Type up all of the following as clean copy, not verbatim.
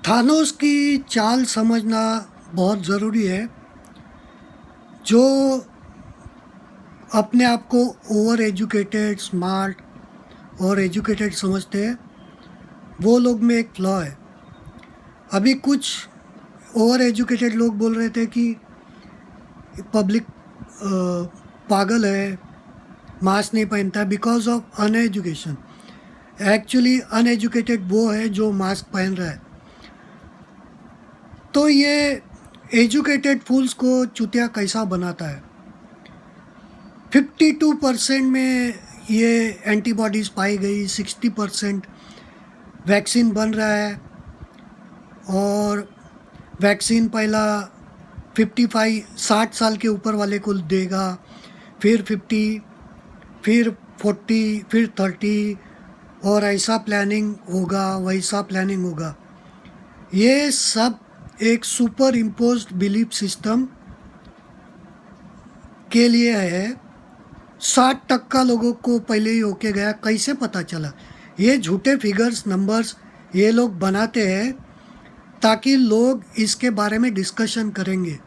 Thanos की चाल समझना बहुत ज़रूरी है। जो अपने आप को ओवर एजुकेटेड, स्मार्ट और एजुकेटेड समझते हैं, वो लोग में एक फ्लॉ है। अभी कुछ ओवर एजुकेटेड लोग बोल रहे थे कि पब्लिक पागल है, मास्क नहीं पहनता because of uneducation. Actually uneducated वो है जो मास्क पहन रहा है। तो ये एजुकेटेड फूल्स को चूतिया कैसा बनाता है। 52% में ये एंटीबॉडीज़ पाई गई, 60% वैक्सीन बन रहा है और वैक्सीन पहला 60 साल के ऊपर वाले को देगा, फिर 50, फिर 40, फिर 30 और ऐसा प्लानिंग होगा, वैसा प्लानिंग होगा। ये सब एक सुपर इम्पोज्ड बिलीफ सिस्टम के लिए है। 60% लोगों को पहले ही होके गया। कैसे पता चला? ये झूठे फिगर्स, नंबर्स ये लोग बनाते हैं ताकि लोग इसके बारे में डिस्कशन करेंगे,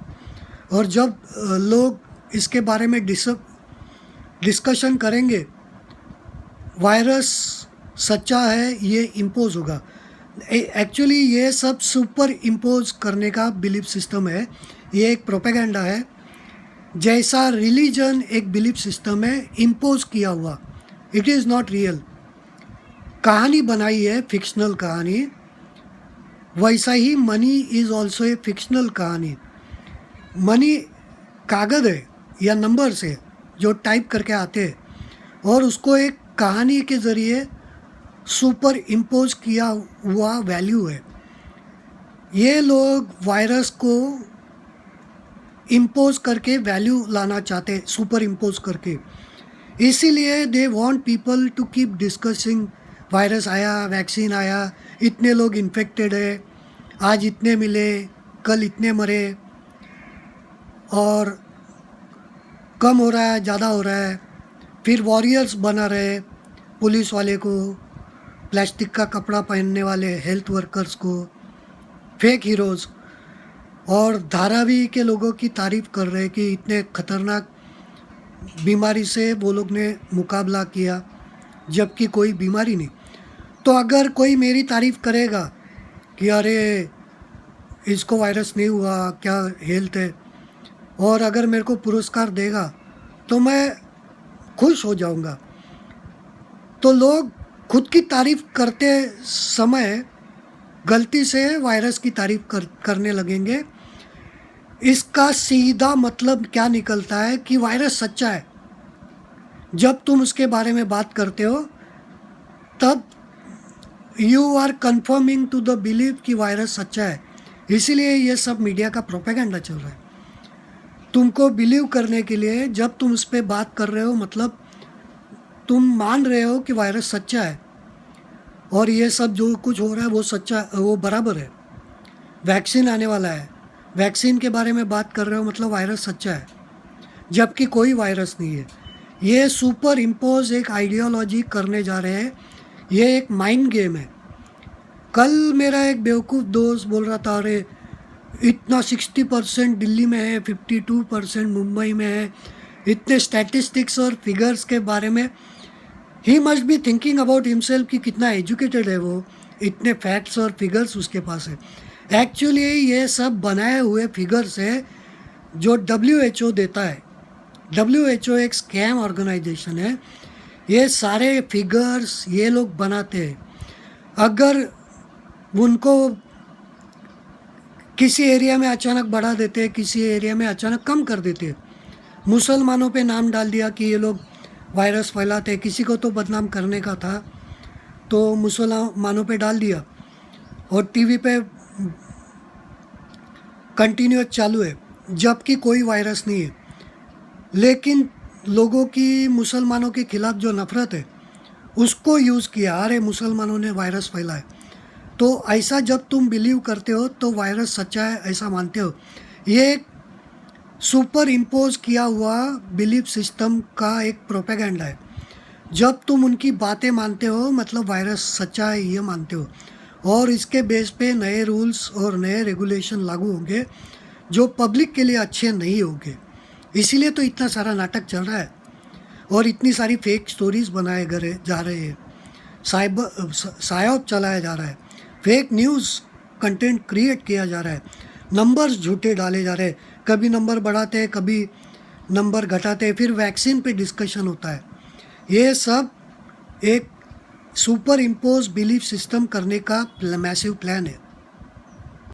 और जब लोग इसके बारे में डिस्कशन करेंगे, वायरस सच्चा है ये इम्पोज होगा। एक्चुअली ये सब सुपर इम्पोज करने का बिलीफ सिस्टम है। ये एक प्रोपेगेंडा है। जैसा रिलीजन एक बिलीफ सिस्टम है इम्पोज किया हुआ, इट इज़ नॉट रियल। कहानी बनाई है, फिक्शनल कहानी। वैसा ही money is also a fictional कहानी। मनी कागज़ है या नंबर्स है जो टाइप करके आते हैं, और उसको एक कहानी के ज़रिए सुपर इम्पोज किया हुआ वैल्यू है। ये लोग वायरस को इम्पोज करके वैल्यू लाना चाहते, सुपर इम्पोज करके। इसीलिए they want people to keep discussing, virus आया, वैक्सीन आया, इतने लोग इन्फेक्टेड है, आज इतने मिले, कल इतने मरे, और कम हो रहा है, ज़्यादा हो रहा है। फिर वॉरियर्स बना रहे पुलिस वाले को, प्लास्टिक का कपड़ा पहनने वाले हेल्थ वर्कर्स को, फेक हीरोज़, और धारावी के लोगों की तारीफ़ कर रहे कि इतने खतरनाक बीमारी से वो लोग ने मुकाबला किया, जबकि कोई बीमारी नहीं। तो अगर कोई मेरी तारीफ़ करेगा कि अरे इसको वायरस नहीं हुआ, क्या हेल्थ है, और अगर मेरे को पुरस्कार देगा तो मैं खुश हो जाऊंगा। तो लोग खुद की तारीफ़ करते समय गलती से वायरस की तारीफ़ करने लगेंगे। इसका सीधा मतलब क्या निकलता है कि वायरस सच्चा है। जब तुम उसके बारे में बात करते हो तब you are confirming to the believe कि वायरस सच्चा है। इसीलिए ये सब मीडिया का प्रोपेगेंडा चल रहा है तुमको बिलीव करने के लिए। जब तुम उस पर बात कर रहे हो मतलब तुम मान रहे हो कि वायरस सच्चा है, और ये सब जो कुछ हो रहा है वो सच्चा, वो बराबर है। वैक्सीन आने वाला है, वैक्सीन के बारे में बात कर रहे हो मतलब वायरस सच्चा है, जबकि कोई वायरस नहीं है। ये सुपर इम्पोज एक आइडियोलॉजी करने जा रहे हैं। ये एक माइंड गेम है। कल मेरा एक बेवकूफ़ दोस्त बोल रहा था, अरे इतना 60% दिल्ली में है, 52% मुंबई में है, इतने स्टैटिस्टिक्स और फिगर्स के बारे में। He must be thinking about himself कि कितना एजुकेटेड है वो, इतने फैक्ट्स और फिगर्स उसके पास है। एक्चुअली ये सब बनाए हुए फिगर्स है जो WHO देता है। WHO एक स्कैम ऑर्गेनाइजेशन है। ये सारे फिगर्स ये लोग बनाते हैं। अगर उनको किसी एरिया में अचानक बढ़ा देते, किसी एरिया में अचानक कम कर देते। मुसलमानों पे नाम डाल दिया कि ये लोग वायरस फैलाते, किसी को तो बदनाम करने का था तो मुसलमानों पे डाल दिया, और टीवी पे कंटिन्यूस चालू है, जबकि कोई वायरस नहीं है। लेकिन लोगों की मुसलमानों के खिलाफ जो नफ़रत है उसको यूज़ किया, अरे मुसलमानों ने वायरस फैलाया। तो ऐसा जब तुम बिलीव करते हो तो वायरस सच्चा है ऐसा मानते हो। ये सुपर इम्पोज किया हुआ बिलीफ सिस्टम का एक प्रोपेगेंडा है। जब तुम उनकी बातें मानते हो मतलब वायरस सच्चा है ये मानते हो, और इसके बेस पे नए रूल्स और नए रेगुलेशन लागू होंगे जो पब्लिक के लिए अच्छे नहीं होंगे। इसीलिए तो इतना सारा नाटक चल रहा है और इतनी सारी फेक स्टोरीज बनाए गए जा रहे हैं, साइब चलाया जा रहा है, फेक न्यूज़ कंटेंट क्रिएट किया जा रहा है, नंबर्स झूठे डाले जा रहे हैं, कभी नंबर बढ़ाते हैं, कभी नंबर घटाते हैं, फिर वैक्सीन पे डिस्कशन होता है। ये सब एक सुपर इम्पोज बिलीफ सिस्टम करने का मैसिव प्लान है।